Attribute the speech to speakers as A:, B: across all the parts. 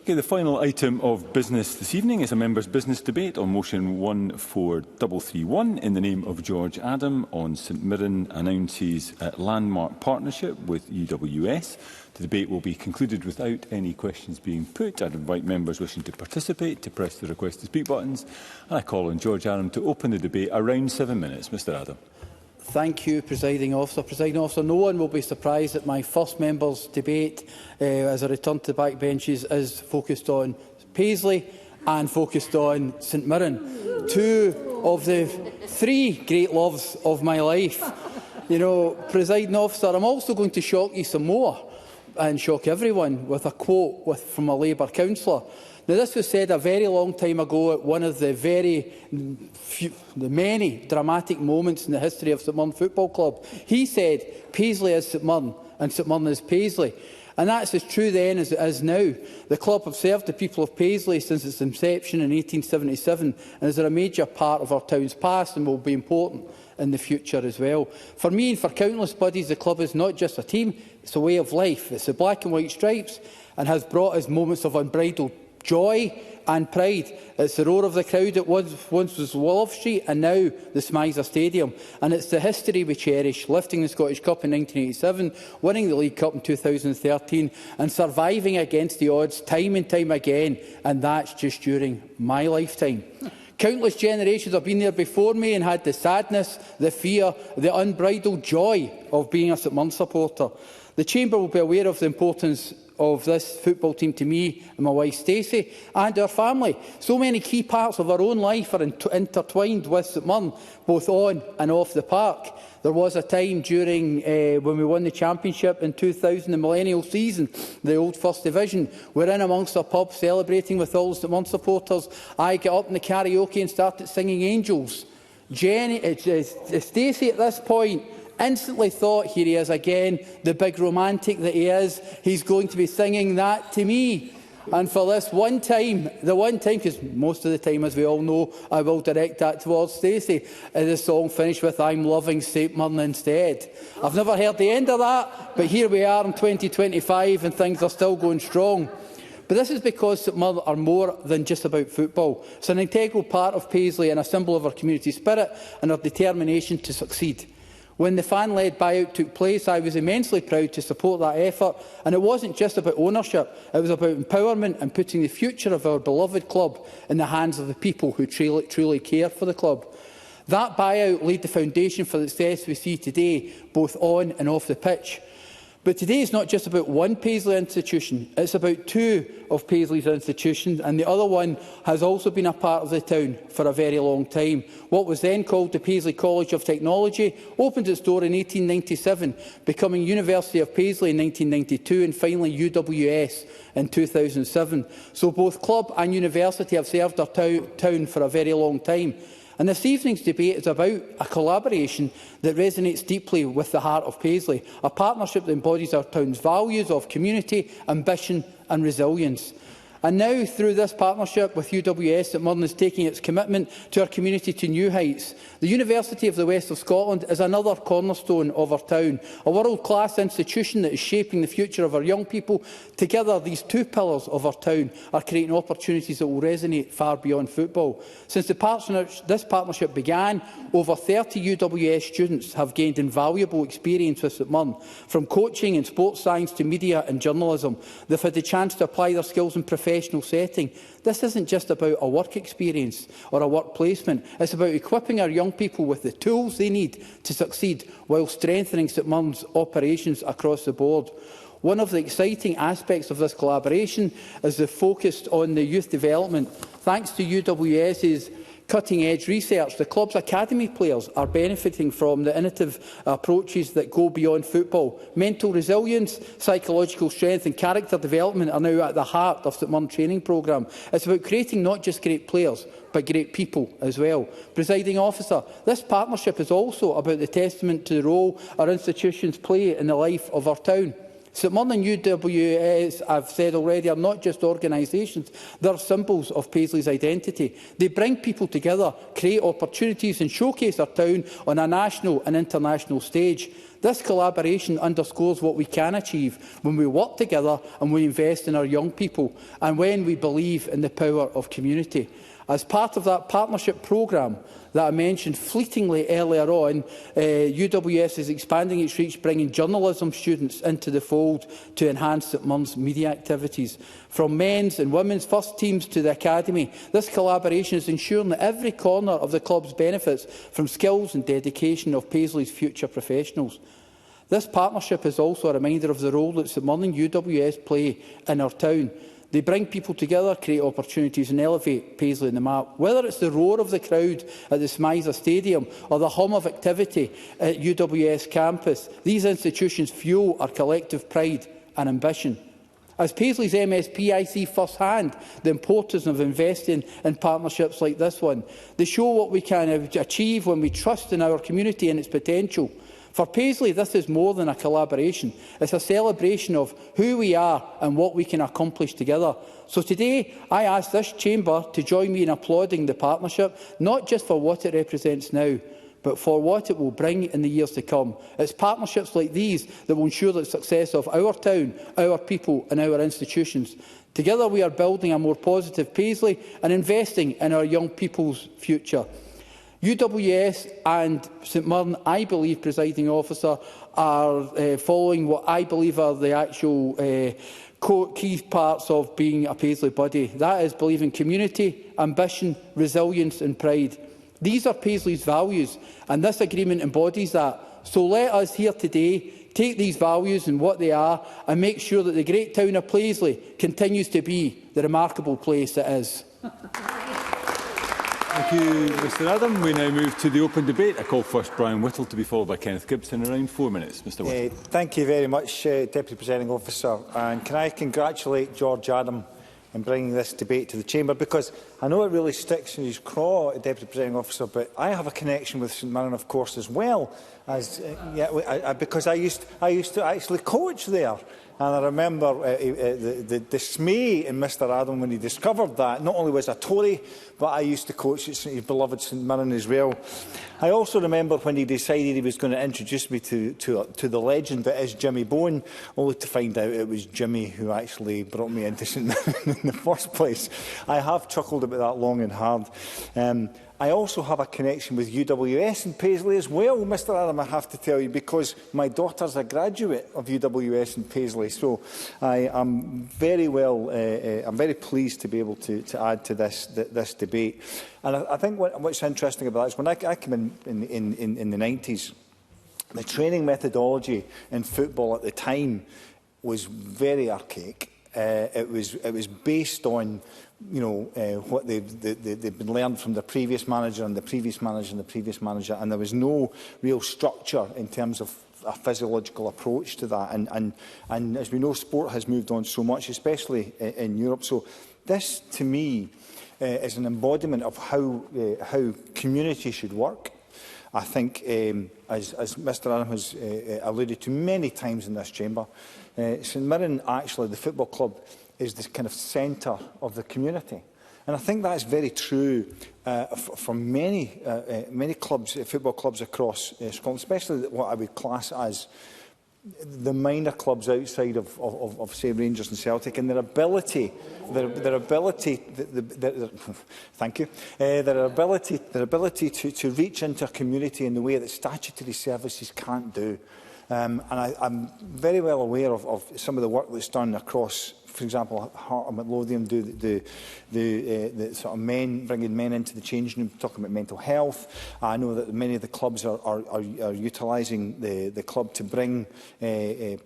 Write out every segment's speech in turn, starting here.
A: Okay, the final item of business this evening is a members' business debate on motion 14331 in the name of George Adam on St Mirren announces a landmark partnership with UWS. The debate will be concluded without any questions being put. I'd invite members wishing to participate to press the request to speak buttons. And I call on George Adam to open the debate. Around 7 minutes. Mr Adam.
B: Thank you, Presiding Officer. Presiding Officer, no one will be surprised that my first members' debate, as I return to the backbenches, is focused on Paisley and focused on St Mirren, two of the three great loves of my life. You know, Presiding Officer, I'm also going to shock you some more and shock everyone with a quote from a Labour councillor. Now, this was said a very long time ago at one of the many dramatic moments in the history of St Mirren Football Club. He said, Paisley is St Mirren and St Mirren is Paisley. And that's as true then as it is now. The club have served the people of Paisley since its inception in 1877 and is a major part of our town's past and will be important in the future as well. For me and for countless buddies, the club is not just a team, it's a way of life. It's the black and white stripes and has brought us moments of unbridled joy and pride. It's the roar of the crowd that once was Wolof Street and now the Smizer Stadium. And it's the history we cherish, lifting the Scottish Cup in 1987, winning the League Cup in 2013 and surviving against the odds time and time again. And that's just during my lifetime. Countless generations have been there before me and had the sadness, the fear, the unbridled joy of being a St Mirren supporter. The Chamber will be aware of the importance of this football team to me and my wife Stacey and our family. So many key parts of our own life are intertwined with St Mirren, both on and off the park. There was a time during when we won the championship in 2000, the millennial season, the old First Division. We're in amongst our pub celebrating with all the St Mirren supporters. I get up in the karaoke and started singing Angels. Stacey at this point instantly thought, here he is again, the big romantic that he is, he's going to be singing that to me. And for this one time, because most of the time, as we all know, I will direct that towards Stacey, the song finished with I'm loving St Mirren instead. I've never heard the end of that, but here we are in 2025 and things are still going strong. But this is because St Mirren are more than just about football. It's an integral part of Paisley and a symbol of our community spirit and our determination to succeed. When the fan-led buyout took place, I was immensely proud to support that effort, and it wasn't just about ownership, it was about empowerment and putting the future of our beloved club in the hands of the people who truly care for the club. That buyout laid the foundation for the success we see today, both on and off the pitch. But today is not just about one Paisley institution, it's about two of Paisley's institutions, and the other one has also been a part of the town for a very long time. What was then called the Paisley College of Technology opened its door in 1897, becoming University of Paisley in 1992 and finally UWS in 2007. So both club and university have served our town for a very long time. And this evening's debate is about a collaboration that resonates deeply with the heart of Paisley, a partnership that embodies our town's values of community, ambition and resilience. And now, through this partnership with UWS, St Mirren is taking its commitment to our community to new heights. The University of the West of Scotland is another cornerstone of our town, a world-class institution that is shaping the future of our young people. Together, these two pillars of our town are creating opportunities that will resonate far beyond football. Since this partnership began, over 30 UWS students have gained invaluable experience with St Mirren, from coaching in sports science to media and journalism. They've had the chance to apply their skills in professional setting. This isn't just about a work experience or a work placement. It's about equipping our young people with the tools they need to succeed while strengthening St Mirren's operations across the board. One of the exciting aspects of this collaboration is the focus on the youth development. Thanks to UWS's cutting-edge research, the club's academy players are benefiting from the innovative approaches that go beyond football. Mental resilience, psychological strength and character development are now at the heart of St Mirren training programme. It's about creating not just great players, but great people as well. Presiding Officer, this partnership is also about the testament to the role our institutions play in the life of our town. St Mirren and UWS, I've said already, are not just organisations, they're symbols of Paisley's identity. They bring people together, create opportunities and showcase our town on a national and international stage. This collaboration underscores what we can achieve when we work together and we invest in our young people and when we believe in the power of community. As part of that partnership programme that I mentioned fleetingly earlier on, UWS is expanding its reach, bringing journalism students into the fold to enhance St Mirren's media activities. From men's and women's first teams to the academy, this collaboration is ensuring that every corner of the clubs benefits from skills and dedication of Paisley's future professionals. This partnership is also a reminder of the role that St Mirren and UWS play in our town. They bring people together, create opportunities and elevate Paisley on the map. Whether it's the roar of the crowd at the Smythe Stadium or the hum of activity at UWS campus, these institutions fuel our collective pride and ambition. As Paisley's MSP, I see first-hand the importance of investing in partnerships like this one. They show what we can achieve when we trust in our community and its potential. For Paisley, this is more than a collaboration. It's a celebration of who we are and what we can accomplish together. So today, I ask this chamber to join me in applauding the partnership, not just for what it represents now, but for what it will bring in the years to come. It's partnerships like these that will ensure the success of our town, our people and our institutions. Together, we are building a more positive Paisley and investing in our young people's future. UWS and St Mirren, I believe, presiding officer, are following what I believe are the actual key parts of being a Paisley body. That is believing community, ambition, resilience and pride. These are Paisley's values, and this agreement embodies that. So let us here today take these values and what they are and make sure that the great town of Paisley continues to be the remarkable place it is.
A: Thank you, Mr Adam. We now move to the open debate. I call first Brian Whittle to be followed by Kenneth Gibson. Around 4 minutes. Mr Whittle.
C: Thank you very much, Deputy Presiding Officer. And can I congratulate George Adam in bringing this debate to the Chamber, because I know it really sticks in his craw, Deputy Presiding Officer, but I have a connection with St Mirren, of course, as well, as because I used to actually coach there. And I remember the dismay in Mr Adam when he discovered that. Not only was I Tory, but I used to coach at his beloved St Mirren as well. I also remember when he decided he was going to introduce me to the legend that is Jimmy Bowen, only to find out it was Jimmy who actually brought me into St Mirren in the first place. I have chuckled about that long and hard. I also have a connection with UWS and Paisley as well, Mr Adam, I have to tell you, because my daughter's a graduate of UWS and Paisley. So I am very I'm very pleased to be able to add to this debate. And I think what's interesting about that is when I came in the 90s, the training methodology in football at the time was very archaic. It was based on what they'd been learned from the previous manager and the previous manager and the previous manager, and there was no real structure in terms of a physiological approach to that. And as we know, sport has moved on so much, especially in Europe. So this, to me, is an embodiment of how community should work. I think, as Mr Adam has alluded to many times in this chamber, St Mirren, actually, the football club, is the kind of centre of the community. And I think that is very true for many clubs, football clubs across Scotland, especially what I would class as the minor clubs outside of say, Rangers and Celtic, and their ability to reach into a community in the way that statutory services can't do. And I'm very well aware of some of the work that's done across, for example, Heart of Midlothian do the sort of bringing men into the changing room, talking about mental health. I know that many of the clubs are utilising the club to bring the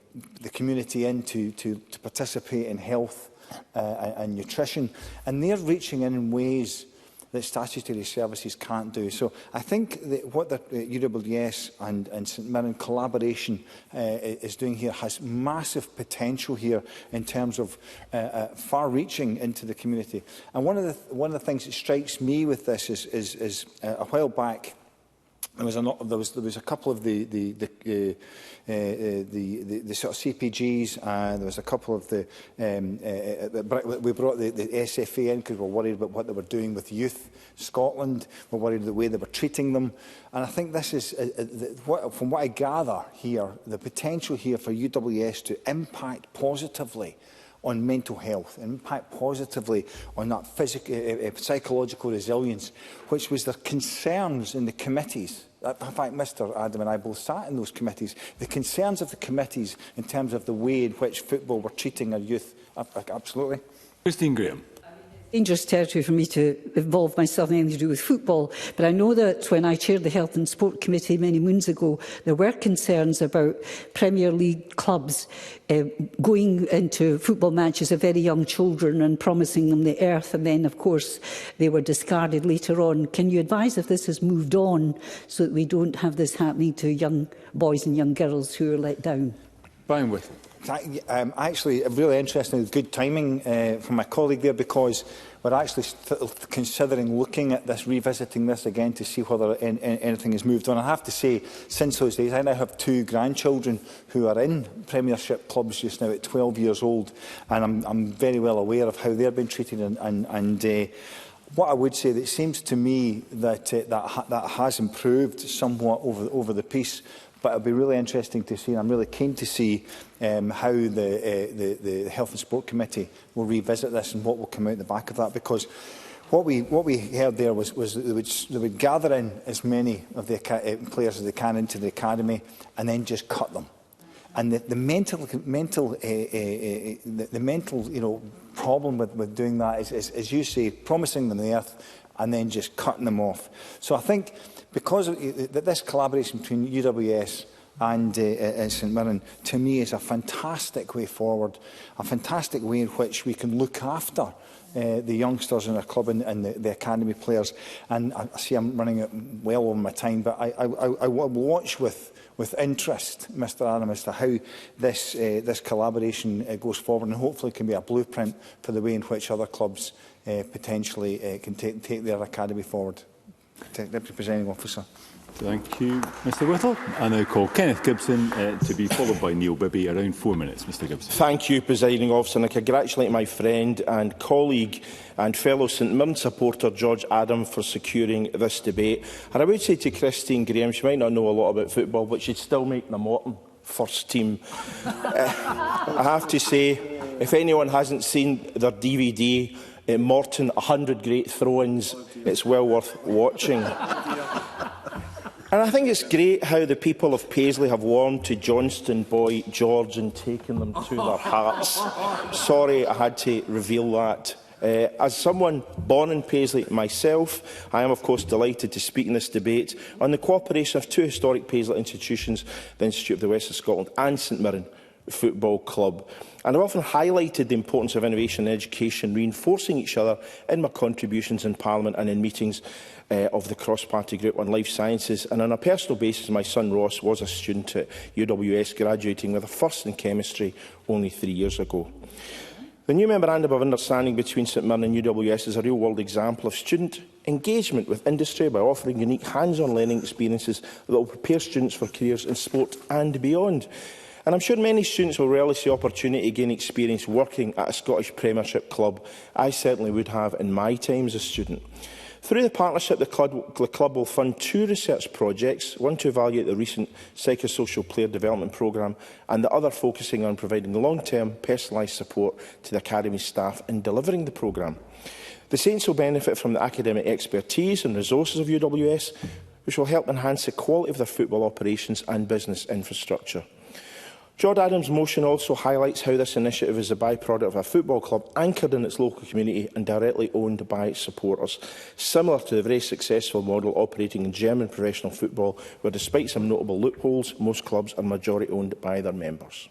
C: community in to participate in health and nutrition, and they're reaching in ways that statutory services can't do. So I think that what the UWS and St Mirren collaboration is doing here has massive potential here in terms of far-reaching into the community. And one of the things that strikes me with this is a while back, There was a couple of the sort of CPGs, and there was a couple of the we brought the SFA in because we were worried about what they were doing with youth. Scotland were worried the way they were treating them, and I think this is from what I gather here, the potential here for UWS to impact positively on mental health, impact positively on that psychological resilience, which was the concerns in the committees. In fact, Mr Adam and I both sat in those committees. The concerns of the committees in terms of the way in which football were treating our youth. Absolutely.
A: Christine Graham.
D: Dangerous territory for me to involve myself in anything to do with football, but I know that when I chaired the Health and Sport Committee many moons ago, there were concerns about Premier League clubs going into football matches of very young children and promising them the earth, and then, of course, they were discarded later on. Can you advise if this has moved on so that we don't have this happening to young boys and young girls who are let down?
A: Brian Whittle.
C: Actually, really interesting, good timing from my colleague there, because we're actually considering looking at this, revisiting this again to see whether anything has moved on. I have to say, since those days, I now have 2 grandchildren who are in Premiership clubs just now at 12 years old, and I'm very well aware of how they're being treated. And what I would say, that it seems to me that that has improved somewhat over the piece. But it'll be really interesting to see, and I'm really keen to see how the Health and Sport Committee will revisit this and what will come out the back of that. Because what we heard there was they would gather in as many of the players as they can into the academy and then just cut them. And the mental problem with doing that is, as you say, promising them the earth and then just cutting them off. So I think, because of this collaboration between UWS and St Mirren, to me, is a fantastic way forward, a fantastic way in which we can look after the youngsters in our club and the academy players. And I see I'm running well over my time, but I will watch with interest, Mr Adam, as to how this collaboration goes forward, and hopefully can be a blueprint for the way in which other clubs potentially can take their academy forward. Deputy Presiding Officer.
A: Thank you, Mr Whittle. I now call Kenneth Gibson to be followed by Neil Bibby. Around 4 minutes, Mr Gibson.
E: Thank you, Presiding Officer, and I congratulate my friend and colleague and fellow St Mirren supporter George Adam for securing this debate. And I would say to Christine Graham, she might not know a lot about football, but she'd still make the Morton first team. I have to say, if anyone hasn't seen their DVD, Morton, 100 Great Throw-ins, it's well worth watching. And I think it's great how the people of Paisley have warmed to Johnston boy George and taken them to their hearts. Sorry, I had to reveal that. As someone born in Paisley myself, I am of course delighted to speak in this debate on the cooperation of 2 historic Paisley institutions, the Institute of the West of Scotland and St Mirren Football Club. And I've often highlighted the importance of innovation and education, reinforcing each other in my contributions in Parliament and in meetings of the cross-party group on life sciences. And on a personal basis, my son Ross was a student at UWS, graduating with a first in chemistry only 3 years ago. The new Memorandum of Understanding between St Mirren and UWS is a real-world example of student engagement with industry by offering unique hands-on learning experiences that will prepare students for careers in sport and beyond. And I'm sure many students will relish the opportunity to gain experience working at a Scottish Premiership club. I certainly would have in my time as a student. Through the partnership, the club will fund 2 research projects, one to evaluate the recent psychosocial player development programme and the other focusing on providing long-term personalised support to the academy staff in delivering the programme. The Saints will benefit from the academic expertise and resources of UWS, which will help enhance the quality of their football operations and business infrastructure. George Adams' motion also highlights how this initiative is a by-product of a football club anchored in its local community and directly owned by its supporters, similar to the very successful model operating in German professional football, where despite some notable loopholes, most clubs are majority owned by their members.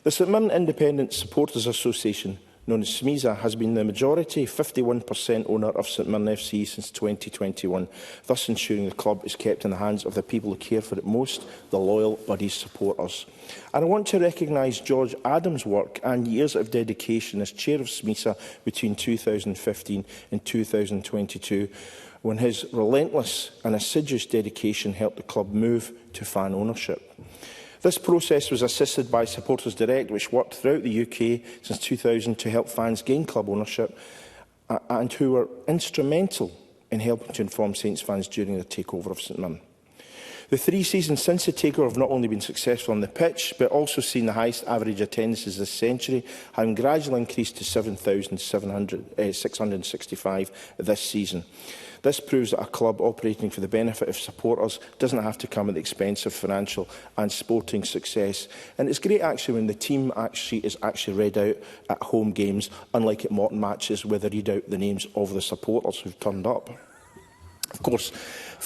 E: The St Mirren Independent Supporters Association known as SMESA, has been the majority, 51% owner of St Mirren FC since 2021, thus ensuring the club is kept in the hands of the people who care for it most, the loyal Buddies supporters. And I want to recognise George Adams' work and years of dedication as chair of SMESA between 2015 and 2022, when his relentless and assiduous dedication helped the club move to fan ownership. This process was assisted by Supporters Direct, which worked throughout the UK since 2000 to help fans gain club ownership and who were instrumental in helping to inform Saints fans during the takeover of St Mirren. The 3 seasons since the takeover have not only been successful on the pitch, but also seen the highest average attendances this century, having gradually increased to 7,665 this season. This proves that a club operating for the benefit of supporters doesn't have to come at the expense of financial and sporting success. And it's great actually when the team sheet is actually read out at home games, unlike at Morton matches where they read out the names of the supporters who've turned up. Of course,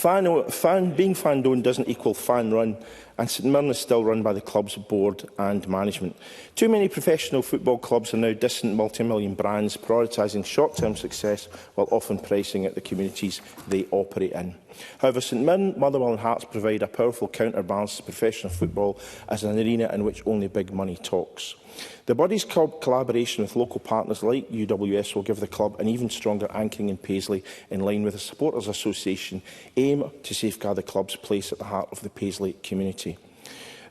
E: being fan-owned doesn't equal fan-run, and St Mirren is still run by the club's board and management. Too many professional football clubs are now distant multi-million brands, prioritising short-term success while often pricing out the communities they operate in. However, St Mirren, Motherwell and Hearts provide a powerful counterbalance to professional football as an arena in which only big money talks. The Buddies' collaboration with local partners like UWS will give the club an even stronger anchoring in Paisley, in line with the Supporters Association aim to safeguard the club's place at the heart of the Paisley community.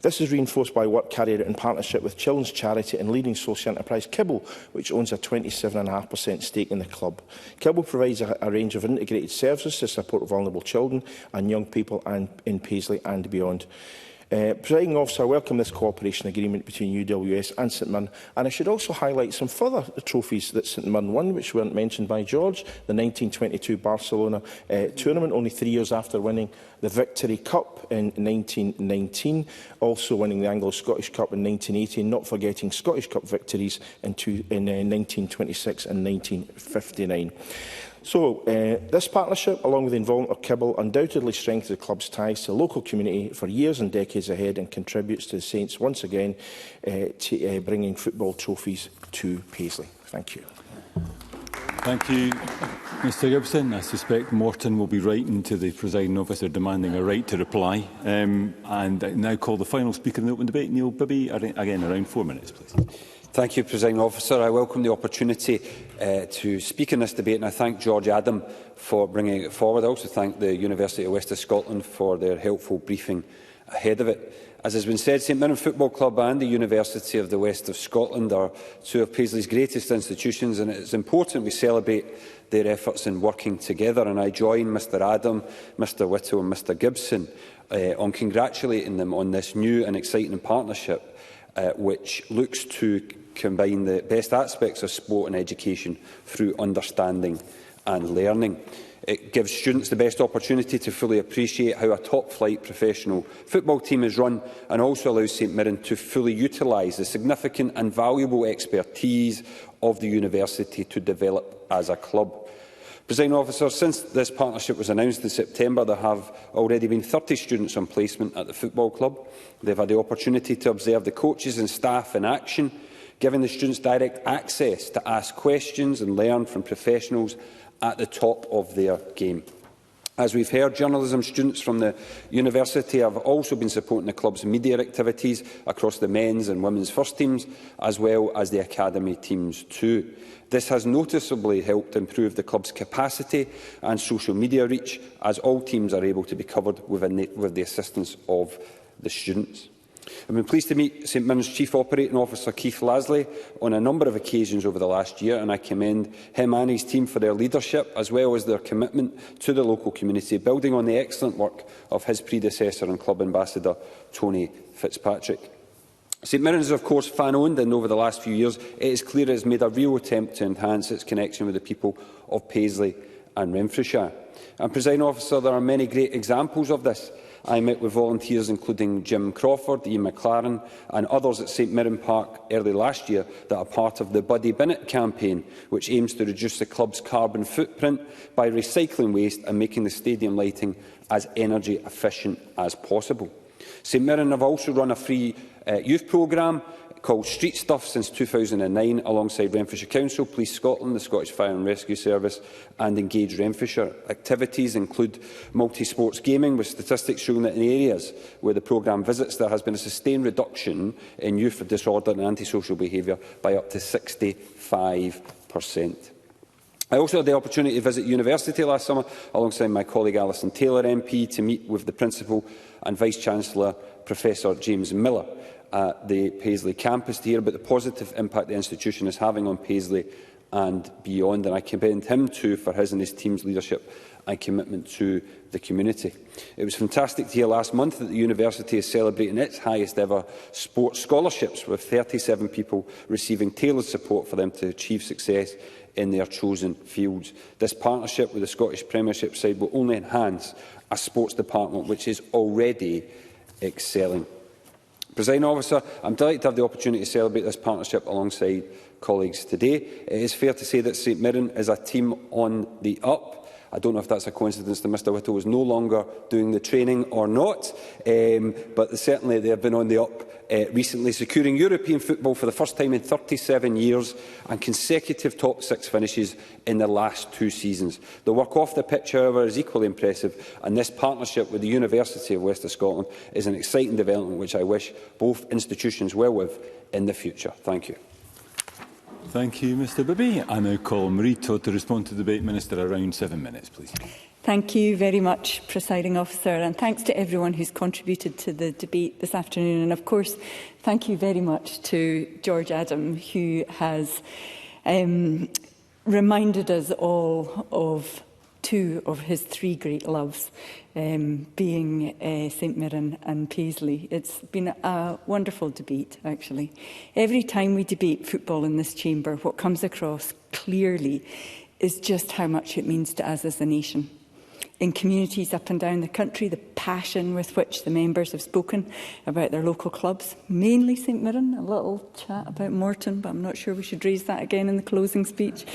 E: This is reinforced by work carried out in partnership with children's charity and leading social enterprise Kibble, which owns a 27.5% stake in the club. Kibble provides a range of integrated services to support vulnerable children and young people in Paisley and beyond. Presiding Officer, I welcome this cooperation agreement between UWS and St Mirren, and I should also highlight some further trophies that St Mirren won, which weren't mentioned by George. The 1922 Barcelona tournament, only 3 years after winning the Victory Cup in 1919, also winning the Anglo-Scottish Cup in 1980, not forgetting Scottish Cup victories in 1926 and 1959. So, this partnership, along with the involvement of Kibble, undoubtedly strengthens the club's ties to the local community for years and decades ahead and contributes to the Saints once again bringing football trophies to Paisley. Thank you.
A: Thank you, Mr Gibson. I suspect Morton will be writing to the presiding officer demanding a right to reply. And I now call the final speaker in the open debate, Neil Bibby. Again, around 4 minutes, please.
F: Thank you, Presiding Officer. I welcome the opportunity to speak in this debate, and I thank George Adam for bringing it forward. I also thank the University of West of Scotland for their helpful briefing ahead of it. As has been said, St Mirren Football Club and the University of the West of Scotland are two of Paisley's greatest institutions, and it is important we celebrate their efforts in working together. And I join Mr Adam, Mr Whittle and Mr Gibson on congratulating them on this new and exciting partnership which looks to combine the best aspects of sport and education through understanding and learning. It gives students the best opportunity to fully appreciate how a top-flight professional football team is run, and also allows St Mirren to fully utilise the significant and valuable expertise of the university to develop as a club. Presiding Officer, since this partnership was announced in September, there have already been 30 students on placement at the football club. They've had the opportunity to observe the coaches and staff in action, giving the students direct access to ask questions and learn from professionals at the top of their game. As we've heard, journalism students from the university have also been supporting the club's media activities across the men's and women's first teams, as well as the academy teams too. This has noticeably helped improve the club's capacity and social media reach, as all teams are able to be covered with the assistance of the students. I've been pleased to meet St Mirren's Chief Operating Officer Keith Lasley on a number of occasions over the last year, and I commend him and his team for their leadership as well as their commitment to the local community, building on the excellent work of his predecessor and club ambassador Tony Fitzpatrick. St Mirren is of course fan-owned, and over the last few years it is clear it has made a real attempt to enhance its connection with the people of Paisley and Renfrewshire. And, Presiding Officer, there are many great examples of this. I met with volunteers including Jim Crawford, Ian McLaren and others at St Mirren Park early last year that are part of the Buddy Binnett campaign, which aims to reduce the club's carbon footprint by recycling waste and making the stadium lighting as energy efficient as possible. St Mirren have also run a free youth programme called Street Stuff since 2009, alongside Renfrewshire Council, Police Scotland, the Scottish Fire and Rescue Service and Engage Renfrewshire. Activities include multi-sports gaming, with statistics showing that in areas where the programme visits there has been a sustained reduction in youth disorder and antisocial behaviour by up to 65%. I also had the opportunity to visit university last summer alongside my colleague Alison Taylor MP to meet with the Principal and Vice-Chancellor Professor James Miller at the Paisley campus to hear about the positive impact the institution is having on Paisley and beyond, and I commend him too for his and his team's leadership and commitment to the community. It was fantastic to hear last month that the university is celebrating its highest ever sports scholarships, with 37 people receiving tailored support for them to achieve success in their chosen fields. This partnership with the Scottish Premiership side will only enhance a sports department which is already excelling. Presiding Officer, I am delighted to have the opportunity to celebrate this partnership alongside colleagues today. It is fair to say that St Mirren is a team on the up. I don't know if that's a coincidence that Mr Whittle is no longer doing the training or not, but certainly they have been on the up recently, securing European football for the first time in 37 years and consecutive top six finishes in their last 2 seasons. The work off the pitch, however, is equally impressive, and this partnership with the University of West of Scotland is an exciting development which I wish both institutions well with in the future. Thank you.
A: Thank you, Mr Bibby. I now call Marie Todd to respond to the debate. Minister, around 7 minutes, please.
G: Thank you very much, Presiding Officer, and thanks to everyone who's contributed to the debate this afternoon. And of course, thank you very much to George Adam, who has reminded us all of 2 of his 3 great loves, being St Mirren and Paisley. It's been a wonderful debate, actually. Every time we debate football in this chamber, what comes across clearly is just how much it means to us as a nation. In communities up and down the country, the passion with which the members have spoken about their local clubs, mainly St Mirren, a little chat about Morton, but I'm not sure we should raise that again in the closing speech.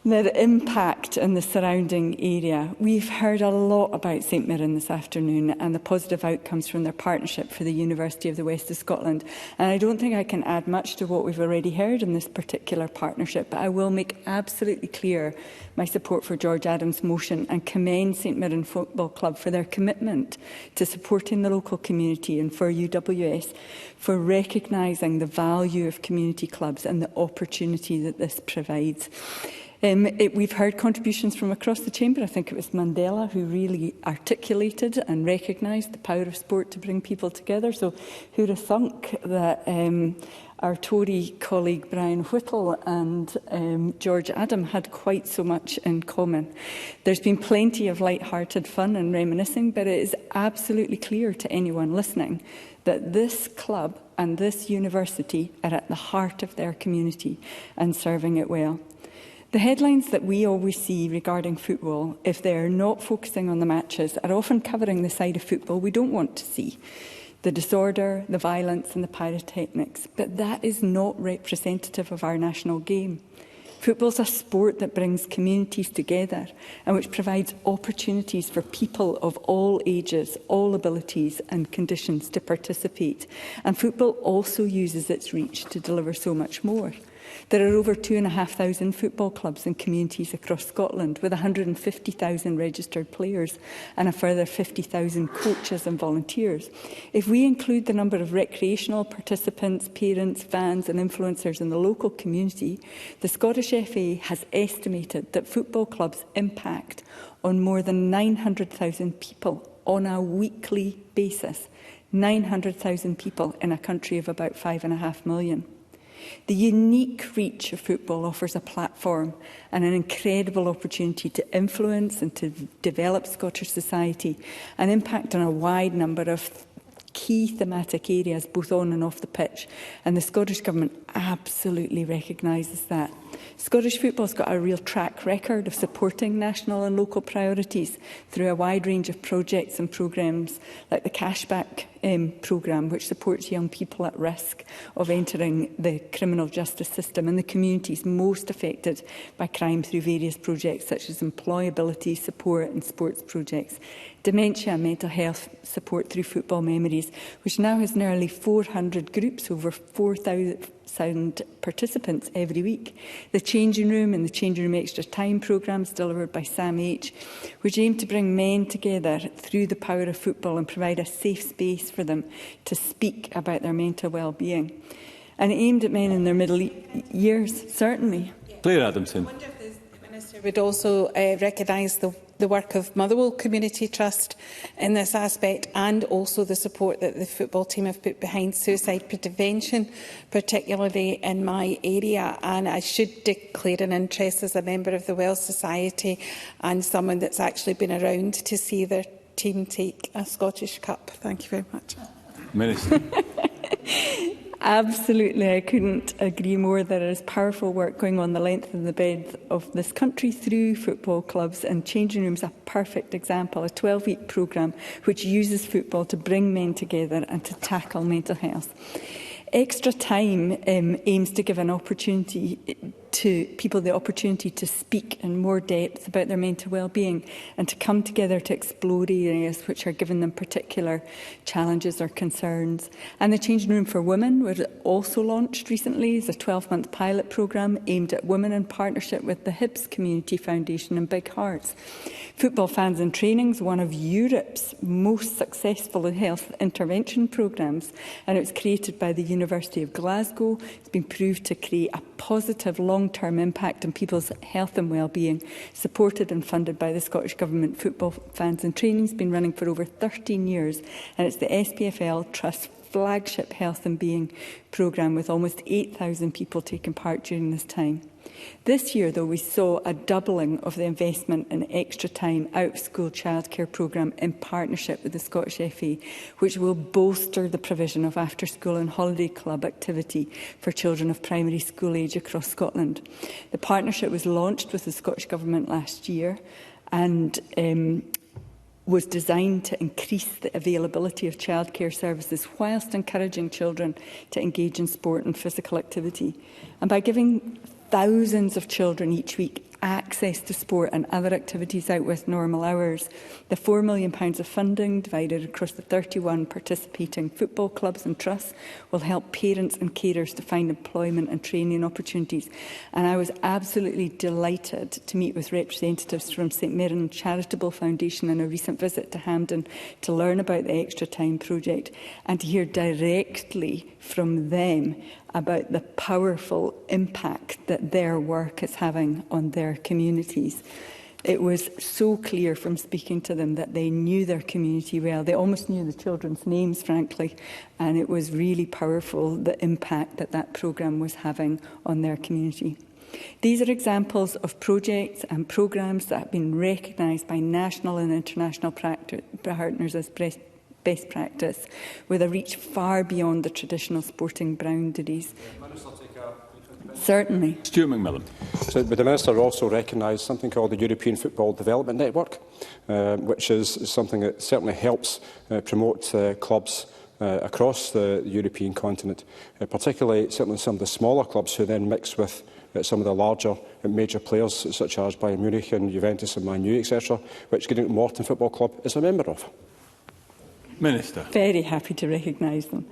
G: Their impact in the surrounding area. We've heard a lot about St Mirren this afternoon and the positive outcomes from their partnership for the University of the West of Scotland. And I don't think I can add much to what we've already heard in this particular partnership, but I will make absolutely clear my support for George Adams' motion and commend St Mirren Football Club for their commitment to supporting the local community and for UWS for recognising the value of community clubs and the opportunity that this provides. We've heard contributions from across the chamber. I think it was Mandela who really articulated and recognised the power of sport to bring people together. So who'd have thunk that our Tory colleague Brian Whittle and George Adam had quite so much in common. There's been plenty of light-hearted fun and reminiscing, but it is absolutely clear to anyone listening that this club and this university are at the heart of their community and serving it well. The headlines that we always see regarding football, if they're not focusing on the matches, are often covering the side of football we don't want to see. The disorder, the violence and the pyrotechnics. But that is not representative of our national game. Football is a sport that brings communities together and which provides opportunities for people of all ages, all abilities and conditions to participate. And football also uses its reach to deliver so much more. There are over 2,500 football clubs and communities across Scotland, with 150,000 registered players and a further 50,000 coaches and volunteers. If we include the number of recreational participants, parents, fans and influencers in the local community, the Scottish FA has estimated that football clubs impact on more than 900,000 people on a weekly basis. 900,000 people in a country of about 5.5 million. The unique reach of football offers a platform and an incredible opportunity to influence and to develop Scottish society and impact on a wide number of key thematic areas, both on and off the pitch. And the Scottish Government absolutely recognises that. Scottish football has got a real track record of supporting national and local priorities through a wide range of projects and programmes like the Cashback programme, which supports young people at risk of entering the criminal justice system and the communities most affected by crime through various projects such as employability support and sports projects. dementia and mental health support through Football Memories, which now has nearly 400 groups, over 4,000 participants every week. The Changing Room and the Changing Room Extra Time programmes delivered by Sam H, which aim to bring men together through the power of football and provide a safe space for them to speak about their mental well-being. And aimed at men in their middle years, certainly.
A: Claire Adamson.
H: I wonder if the Minister would also recognise the work of Motherwell Community Trust in this aspect, and also the support that the football team have put behind suicide prevention, particularly in my area. And I should declare an interest as a member of the Welsh Society and someone that's actually been around to see their team take a Scottish Cup. Thank you very much.
A: Minister.
G: Absolutely, I couldn't agree more. There is powerful work going on the length and the breadth of this country through football clubs, and Changing Room's a perfect example, a 12-week programme which uses football to bring men together and to tackle mental health. Extra Time aims to give an opportunity to people the opportunity to speak in more depth about their mental well-being and to come together to explore areas which are giving them particular challenges or concerns. And the Changing Room for Women was also launched recently as a 12-month pilot programme aimed at women in partnership with the Hibs Community Foundation and Big Hearts. Football Fans in Training is one of Europe's most successful health intervention programmes, and it was created by the University of Glasgow. It's been proved to create a positive long-term impact on people's health and well-being, supported and funded by the Scottish Government. Football Fans in Training has been running for over 13 years, and it's the SPFL Trust flagship health and being programme with almost 8,000 people taking part during this time. This year, though, we saw a doubling of the investment in Extra Time out-of-school childcare programme in partnership with the Scottish FA, which will bolster the provision of after-school and holiday club activity for children of primary school age across Scotland. The partnership was launched with the Scottish Government last year and was designed to increase the availability of childcare services whilst encouraging children to engage in sport and physical activity. And by giving thousands of children each week access to sport and other activities out with normal hours, the £4 million of funding divided across the 31 participating football clubs and trusts will help parents and carers to find employment and training opportunities. And I was absolutely delighted to meet with representatives from St Mirren Charitable Foundation in a recent visit to Hampden to learn about the Extra Time project and to hear directly from them about the powerful impact that their work is having on their communities. It was so clear from speaking to them that they knew their community well. They almost knew the children's names, frankly, and it was really powerful, the impact that that programme was having on their community. These are examples of projects and programmes that have been recognised by national and international partners as best practice, with a reach far beyond the traditional sporting boundaries. Certainly.
A: Stuart McMillan.
I: So, but the Minister also recognised something called the European Football Development Network, which is something that certainly helps promote clubs across the European continent, particularly certainly some of the smaller clubs who then mix with some of the larger major players such as Bayern Munich and Juventus and Man U, etc., which Greenock Morton Football Club is a member of.
A: Minister.
G: Very happy to recognise them.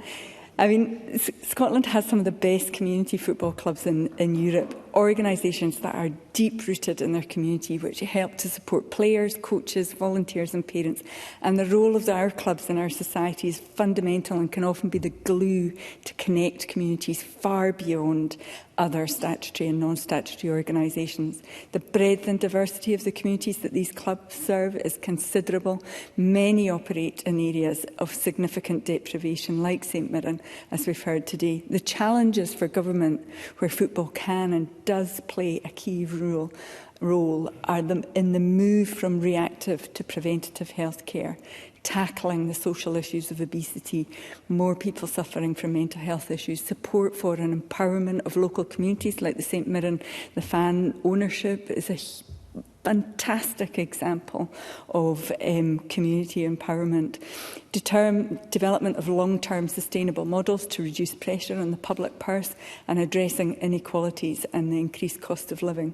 G: I mean, Scotland has some of the best community football clubs in Europe, organisations that are deep-rooted in their community, which help to support players, coaches, volunteers and parents. And the role of our clubs in our society is fundamental and can often be the glue to connect communities far beyond other statutory and non-statutory organisations. The breadth and diversity of the communities that these clubs serve is considerable. Many operate in areas of significant deprivation, like St Mirren, as we've heard today. The challenges for government, where football can and does play a key role are in the move from reactive to preventative health care, tackling the social issues of obesity, more people suffering from mental health issues, support for and empowerment of local communities like the St Mirren. The fan ownership is fantastic example of community empowerment. Development of long-term sustainable models to reduce pressure on the public purse and addressing inequalities and the increased cost of living.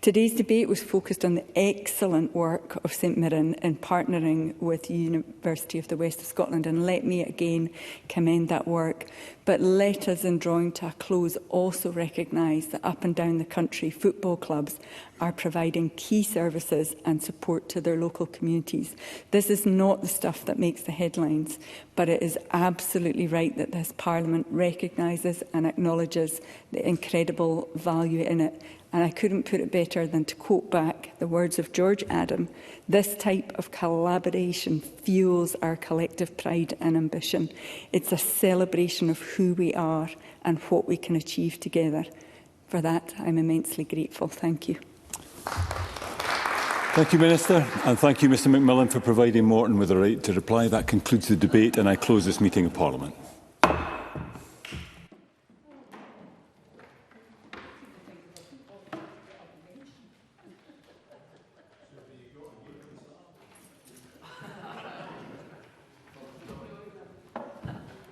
G: Today's debate was focused on the excellent work of St Mirren in partnering with the University of the West of Scotland, and let me again commend that work. But let us, in drawing to a close, also recognise that up and down the country, football clubs are providing key services and support to their local communities. This is not the stuff that makes the headlines, but it is absolutely right that this Parliament recognises and acknowledges the incredible value in it. And I couldn't put it better than to quote back the words of George Adam: "This type of collaboration fuels our collective pride and ambition. It's a celebration of who we are and what we can achieve together." For that, I'm immensely grateful. Thank you.
A: Thank you, Minister, and thank you, Mr Macmillan, for providing Morton with the right to reply. That concludes the debate, and I close this meeting of Parliament.